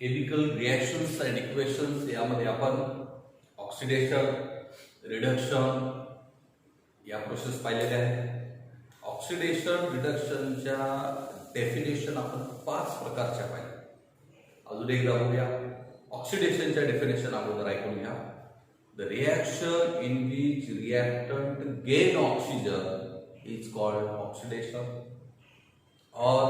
Chemical reactions and equations यामध्ये आपण oxidation, reduction या प्रोसेस पाहिलेल्या आहेत. ऑक्सिडेशन रिडक्शनच्या डेफिनेशन आपण 5 प्रकारच्या पाहिल्या. अजून एकदा बघूया. ऑक्सिडेशनच्या डेफिनेशन अगोदर ऐकून घ्या. The reaction in which reactant gain oxygen is called oxidation, or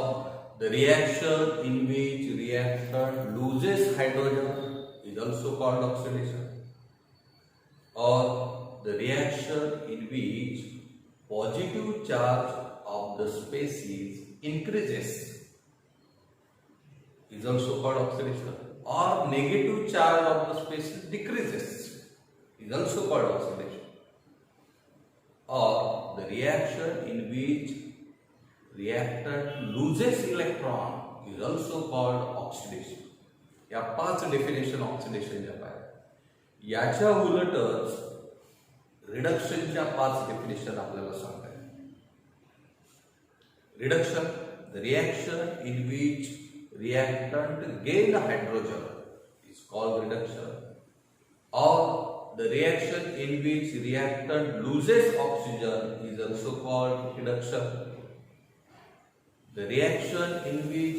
the reaction in which reactant loses hydrogen is also called oxidation, or the reaction in which positive charge of the species increases is also called oxidation, or negative charge of the species decreases is also called oxidation, or the reaction in which reactant loses electron is also called oxidation. या 5 definition ऑक्सिडेशनच्या पाहिल्या. याच्या उलटच रिडक्शनच्या 5 definition आपल्याला सांगतात. Reduction, the reaction in which reactant gain hydrogen is called reduction, or the reaction in which reactant loses oxygen is also called reduction. The reaction in which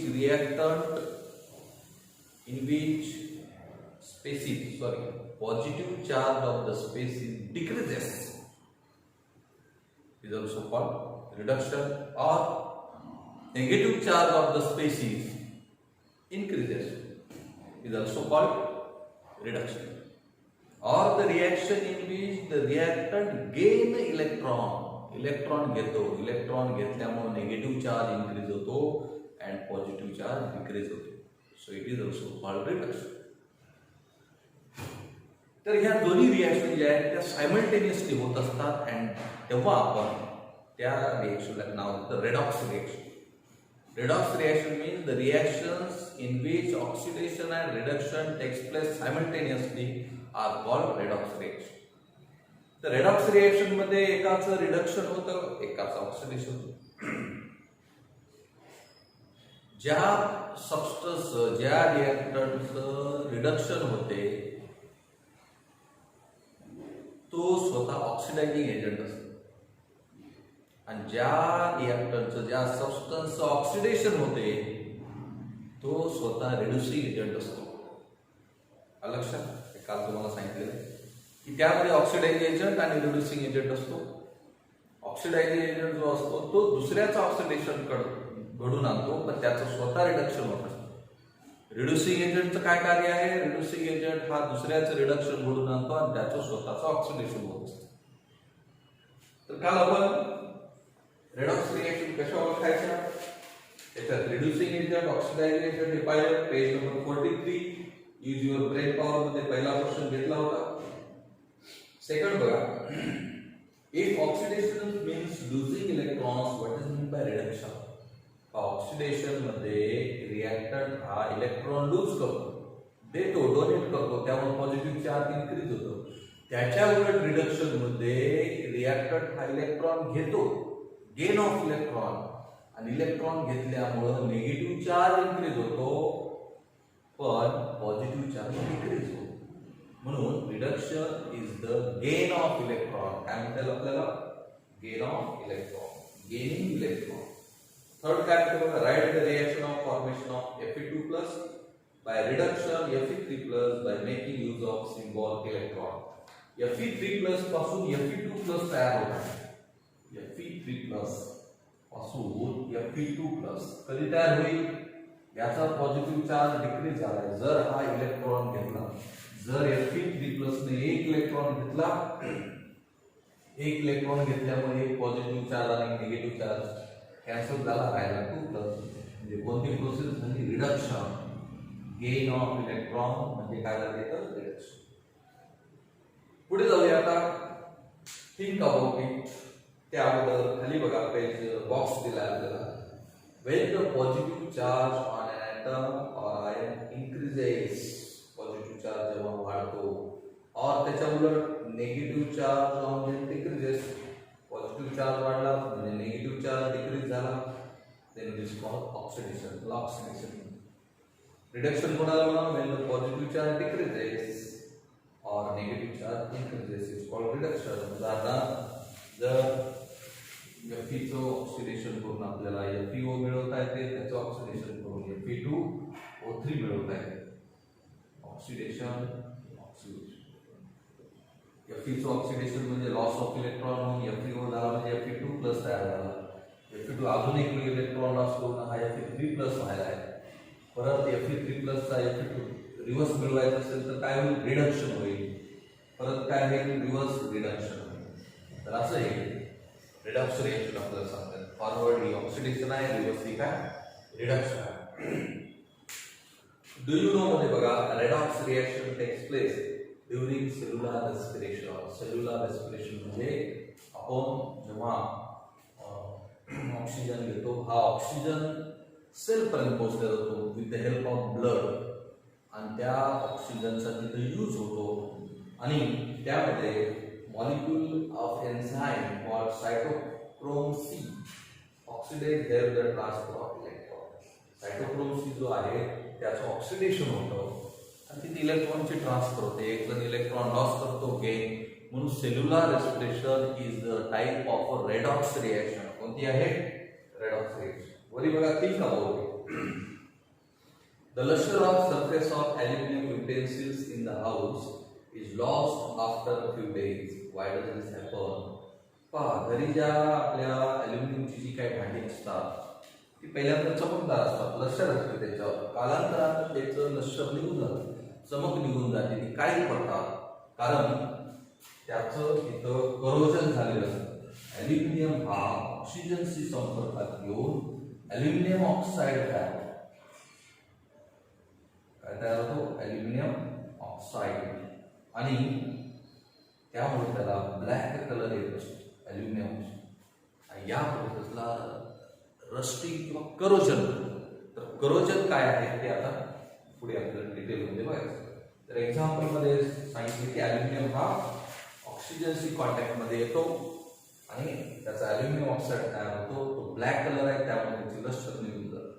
positive charge of the species decreases is also called reduction, or negative charge of the species increases is also called reduction, or the reaction in which the reactant gain electron घेतो, electron घेतल्यामुळे negative charge increase होतो and positive charge decrease होतो. So it is also called reduction. तर ह्या दोन्ही reaction ज्या आहेत त्या सायमल्टेनियसली होत असतात अँड तेव्हा आपण त्या रिॲक्शनला नाव देतो redox reaction. Redox reaction means the reactions in which oxidation and reduction takes place simultaneously are called redox reaction. तर रेडॉक्स रिॲक्शन मध्ये एकाचं रिडक्शन होतं, एकाचं ऑक्सिडेशन होतं. ज्या सबस्टन्सचं, ज्या रिॲक्टंटचं रिडक्शन होते तो स्वतः ऑक्सिडायझिंग एजंट असतो, आणि ज्या रिॲक्टंटचं, ज्या सबस्टन्सचं ऑक्सिडेशन होते तो स्वतः रिड्युसिंग एजंट असतो. लक्षात, काल तुम्हाला सांगितलेलं की त्यामध्ये ऑक्सिडायझिंग एजंट आणि रिड्युसिंग एजंट असतो. ऑक्सिडायझिंग एजंट जो असतो तो दुसऱ्याचं ऑक्सिडेशन घडून आणतो, पण त्याचं स्वतः रिडक्शन होत असतं. रिड्युसिंग एजंटचं काय कार्य आहे? रिड्युसिंग एजंट हा दुसऱ्याचं रिडक्शन घडून आणतो आणि त्याचं स्वतःचं ऑक्सिडेशन होत असतं. तर काल आपण रेडॉक्स रिॲक्शन कशा ओळखायच्या, त्याच्यात रिड्युसिंग एजंट, ऑक्सिडायझिंग एजंट हे पाहिलं. Page number 43 use your brain power मध्ये पहिला क्वेश्चन घेतला होता. सेकंड बघा, if oxidation means losing electrons, what is mean by reduction? Oxidation मध्ये रिॲक्टंट हा इलेक्ट्रॉन लूज करतो, देतो, डोनेट करतो, त्यामुळे पॉझिटिव्ह चार्ज इन्क्रीज होतो. त्याच्या उलट रिडक्शन मध्ये रिॲक्टंट हा इलेक्ट्रॉन घेतो, गेन ऑफ इलेक्ट्रॉन, आणि इलेक्ट्रॉन घेतल्यामुळे निगेटिव्ह चार्ज इन्क्रीज होतो पण पॉझिटिव्ह चार्ज डिक्रीज होतो. म्हणून reduction is the gain of electron. काय म्हणतात आपल्याला? Gain of electron, gaining electron. Third काय म्हणतो? Write the reaction of formation of Fe2+ by reduction Fe3+ by making use of symbol electron. Fe3+ पासून Fe2+ तयार होतात. Fe3+ पासून Fe2+ कधी तयार होईल? याचा पॉझिटिव्ह चार्ज डिक्रीज झाला जर हा इलेक्ट्रॉन घेतला. जर Fe3+ ने एक इलेक्ट्रॉन घेतला, एक इलेक्ट्रॉन घेतल्यामुळे एक पॉझिटिव्ह चार्ज आणि निगेटिव्ह चार्ज कॅन्सल झाला, राहिला 2+. म्हणजे कोणती प्रोसेस झाली? रिडक्शन. गेन ऑफ इलेक्ट्रॉन म्हणजे काय झाले तर रिडक्शन. पुढे जाऊया आता. Think about it. त्याबद्दल खाली बघा, पेज बॉक्स दिला आपल्याला. When the positive charge on an atom or ion increases, positive charge जेव्हा वाढतो, और त्याच्या उलट negative charge on decreases, positive charge वाढला म्हणजे निगेटिव्ह चार्ज डिक्रीज झाला, then it is called oxidation. Oxidation. Reduction कोणाला म्हणा when the positive charge decreases or negative charge increases is called reduction. उदाहरणार्थ जर Fe चं ऑक्सिडेशन करून आपल्याला FeO मिळवता येते, त्याचं ऑक्सिडेशन करून FeO3 मिळवता येते. ऑक्सिडेशन Fe चं ऑक्सिडेशन म्हणजे लॉस ऑफ इलेक्ट्रॉन होऊन FeO झाला म्हणजे Fe2+ तयार झाला. Fe2 अजून एक इलेक्ट्रॉन लॉस करून हा Fe3+ व्हायला आहे. परत Fe3+ चा Fe2 रिव्हर्स मिळवायचा असेल तर काय होईल, रिडक्शन होईल. परत काय होईल, रिव्हर्स रिडक्शन होईल. तर असं हे रिडक्शन रिएक्शन आपल्याला सांगतात. फॉरवर्ड ही ऑक्सिडेशन आहे, रिव्हर्स ही काय रिडक्शन आहे. डू यू नो मध्ये बघा redox reaction takes place during cellular respiration. Cellular respiration म्हणजे आपण जेव्हा ऑक्सिजन घेतो, हा ऑक्सिजन सेल पर्यंत पोहोचला जातो with the help of blood, आणि त्या ऑक्सिजनचा तिथे यूज होतो आणि त्यामध्ये molecule of enzyme called cytochrome C oxidase help the transfer of electron. Cytochrome C जो आहे त्याचं ऑक्सिडेशन होतं आणि तिथे इलेक्ट्रॉनची ट्रान्सफर होते. एक जण इलेक्ट्रॉन लॉस करतो गेन. म्हणून cellular respiration is the type of redox reaction. कोणती आहे, रेडॉक्स रिएक्शन. वरी बघा, think about it. The luster of surface of aluminum utensils in the house is lost after a few days. Why does this happen? पहा, घरी ज्या आपल्या अल्युमिनियमची जी काही भांडी असतात ती पहिल्यांदा चमकदार असतात, लस्टर असते त्याच्यावर. कालांतराने त्याचं लस्टर निघून जातं, चमक निघून जाते, ती काळी पडतात, कारण त्याचं तिथं करोजन झालेलं असतं. अल्युमिनियम हा ऑक्सिजनशी संपर्कात येऊन अल्युमिनियम ऑक्साईड तयार होतो. काय तयार होतो, अल्युमिनियम ऑक्साईड, आणि त्यामुळे त्याला ब्लॅक कलर येत असतो अल्युमिनियम. आणि या प्रोसेसला रस्टिंग किंवा करोजन. तर करोजन काय आहे ते आता पुढे आपल्याला डिटेलमध्ये बघायचं. तर एक्झाम्पल मध्ये सांगितले की अल्युमिनियम हा ऑक्सिजनशी कॉन्टॅक्टमध्ये येतो आणि त्याचा अल्युमिनियम ऑक्साईड तयार होतो. तो ब्लॅक कलर आहे, त्यामुळे त्याची लस्टर निघून जातं.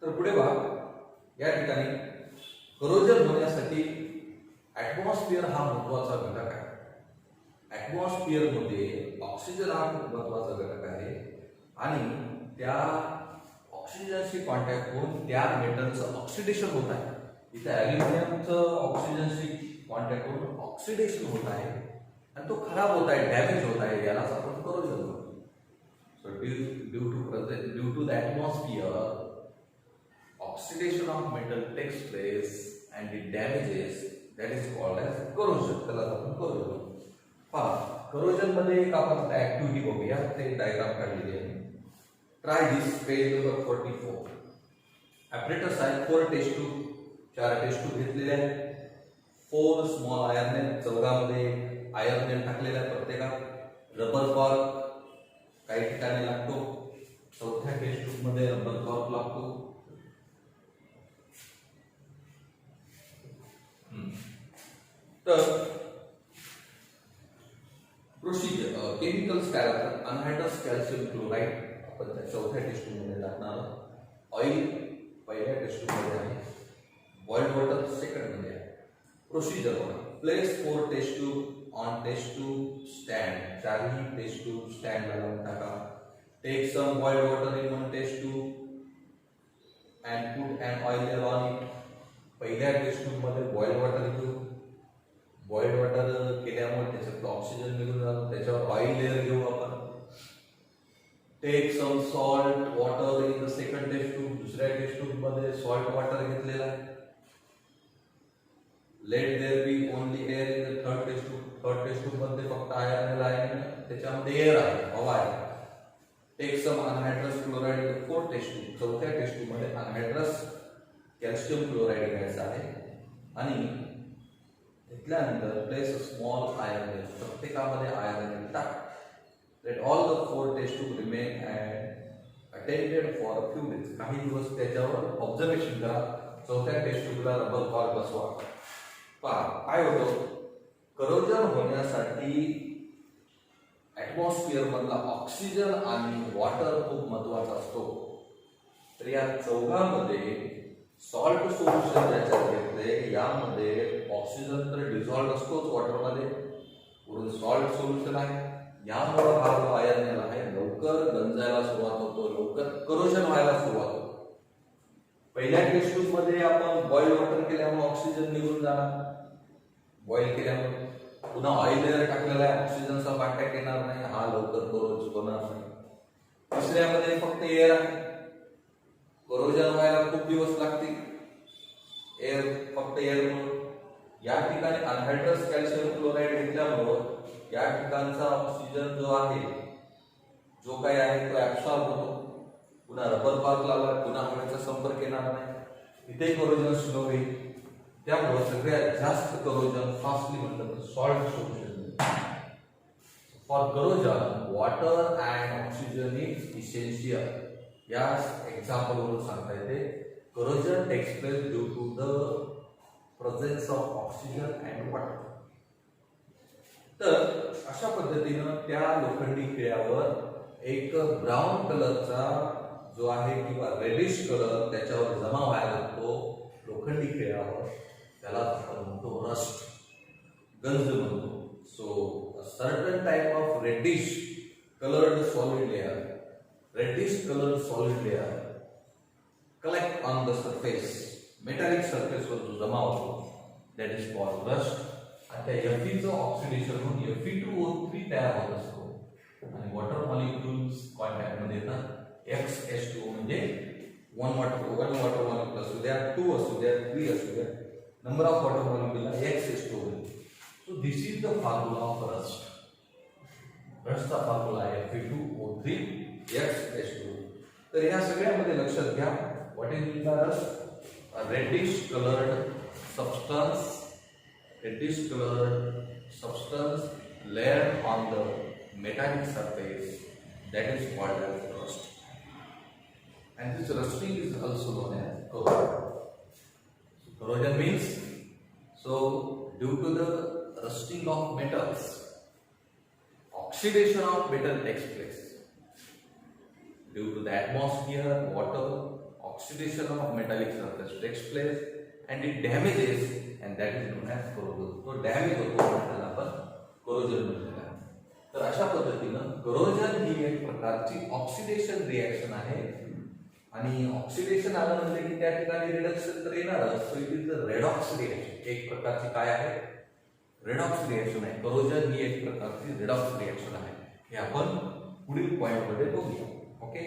तर पुढे पहा, या ठिकाणी करोजन होण्यासाठी ॲटमॉस्फिअर हा महत्वाचा घटक आहे. ॲटमॉस्फिअर मध्ये ऑक्सिजन हा खूप महत्वाचा घटक आहे आणि त्या ऑक्सिजनशी कॉन्टॅक्ट होऊन त्या मेटलचं ऑक्सिडेशन होत आहे. इथे अल्युमिनियमचं ऑक्सिजनशी कॉन्टॅक्ट होऊन ऑक्सिडेशन होत आहे आणि तो खराब होत आहे, डॅमेज होत आहे, यालाच आपण करोजन म्हणतो. So due to the atmosphere oxidation of metal takes place and it damages, that is called as corrosion. त्याला आपण करोजन म्हणतो. पहा, करोजन मध्ये एक आपण ऍक्टिव्हिटी बघूया. ते डायग्राम काढलेली आहे. ट्राय दिस, पेज नंबर 44. ॲपरेटस आहे 4 टेस्ट ट्यूब, 4 टेस्ट ट्यूब घेतलेले आहेत. 4 स्मॉल आयर्न नेट, चौघामध्ये आयर्न नेट टाकलेला आहे प्रत्येकात. रबर कॉर्क काही ठिकाणी लागतो, चौथ्या टेस्ट ट्यूब मध्ये रबर कॉर्क लागतो. तर प्रोसिजर केमिकल्स काय असतात, अनहायड्रस कॅल्शियम क्लोराईड आपण त्या चौथ्या टेस्ट ट्यूब मध्ये टाकणार. ऑइल पहिल्या टेस्ट ट्यूब मध्ये आहे, बॉइल्ड वॉटर सेकंड मध्ये आहे. प्रोसिजर बघा, place 4 test tube on test tube stand. 4ही टेस्ट ट्यूब स्टँडला लावून टाका. Take some boiled water in one test tube and put an oil layer on it. पहिल्या टेस्ट ट्यूब मध्ये बॉइल्ड वॉटर घेऊ. बॉइल्ड वॉटर केल्यामुळे त्याच्यात ऑक्सिजन निघून जातो, त्याच्यावर ऑइल लेयर घेऊ आपण. Take some salt water in the second test tube. दुसऱ्या टेस्ट ट्यूब मध्ये सॉल्ट वॉटर घेतलेला आहे. Let there be only air in the third test tube. Third test tube मध्ये फक्त आयर्न आहे, त्याच्यामध्ये एअर आहे, हवा आहे. Take some anhydrous chloride in the fourth test tube. चौथ्या टेस्ट ट्यूब मध्ये अनहायड्रस कॅल्शियम क्लोराईड घ्यायचा आहे आणि घेतल्यानंतर place a small iron net. प्रत्येकामध्ये आयर्न नेट टाक. Let all the 4 test tube remain and attended for a few days. काही दिवस त्याच्यावर ऑब्झर्वेशन करा. चौथ्या टेस्ट ट्यूबला रबर कॉर्क बसवा. पहा काय होतं, करोजन होण्यासाठी ॲटमॉस्फिअर मधला ऑक्सिजन आणि वॉटर खूप महत्वाचा असतो. तर या चौघांमध्ये सॉल्ट सोल्युशन ज्याच्यात घेतले यामध्ये ऑक्सिजन तर डिझॉल्व्ह असतोच वॉटरमध्ये, पुढे सॉल्ट सोल्युशन आहे, यामुळे हा जो आयन आहे लवकर गंजायला सुरुवात होतो, लवकर करोजन व्हायला सुरुवात होतो. पहिल्या टेस्ट ट्यूब मध्ये आपण बॉइल वॉटर केल्यामुळे ऑक्सिजन निघून जाणार, बॉइल केल्यामुळे. पुन्हा ऑइल लेअर टाकलेला आहे, ऑक्सिजनचा कॉन्टॅक्ट येणार नाही, हा लवकर करोज होणार नाही. तिसऱ्यामध्ये फक्त एअर आहे, करोजन व्हायला खूप दिवस लागतील, एअर फक्त एअरमुळे. या ठिकाणी अनहायड्रस कॅल्शियम क्लोराईड घेतल्यामुळं या ठिकाणचा ऑक्सिजन जो आहे, जो काही आहे तो ऍब्सॉर्ब होतो. पुन्हा रबर पार्क लावला, पुन्हा हवेचा संपर्क येणार नाही, इथे करोजन स्लो होईल. त्यामुळे सगळ्यात जास्त करोजन फास्टली म्हणलं तर salt solution. For corrosion water and oxygen is essential. या एक्झाम्पल वरून सांगता येते corrosion takes place due to the presence of oxygen and water. तर अशा पद्धतीनं त्या लोखंडी खिळ्यावर एक ब्राऊन कलरचा जो आहे किंवा रेडिश कलर त्याच्यावर जमा व्हायला लागतो लोखंडी खिळ्यावर, त्याला आपण म्हणतो रस्ट, गंज म्हणतो. So a certain type of reddish coloured solid layer collect on the surface, metallic surface वर जो जमा होतो, that is called rust. आणि त्या Fe चं ऑक्सिडेशन होऊन Fe2O3 तयार होत असतो आणि वॉटर मॉलिक्युल्स कॉन्टॅक्ट मध्ये येतात. XH2 म्हणजे वन वॉटर मॉलिक्युल असू द्या, 2 असू द्या, 3 असू द्या, number of water molecule XH2 होईल. So this is the formula of rust. रस्टचा फॉर्म्युला आहे Fe2O3 XH2. तर या सगळ्यामध्ये लक्षात घ्या, what is the rust? A reddish colored substance layered on the metallic surface, that is called as rust. And this rusting is also known as corrosion. So corrosion means, so due to the rusting of metals, oxidation of metal takes place. Due to the atmosphere, water, oxidation of metallic surface takes place and it damages, and that is known as corrosion. तो damage होतो म्हणून आपण corrosion म्हणतो. तर अशा पद्धतीनं corrosion ही एक प्रकारची ऑक्सिडेशन रिएक्शन आहे आणि ऑक्सिडेशन आलं म्हणजे की त्या ठिकाणी रिडक्शन तर येणारच. So it is the redox reaction. एक प्रकारची काय आहे? रेडॉक्स रिएक्शन आहे. corrosion ही एक प्रकारची रेडॉक्स रिएक्शन आहे. हे आपण पुढील पॉइंट मध्ये बघूया. ओके.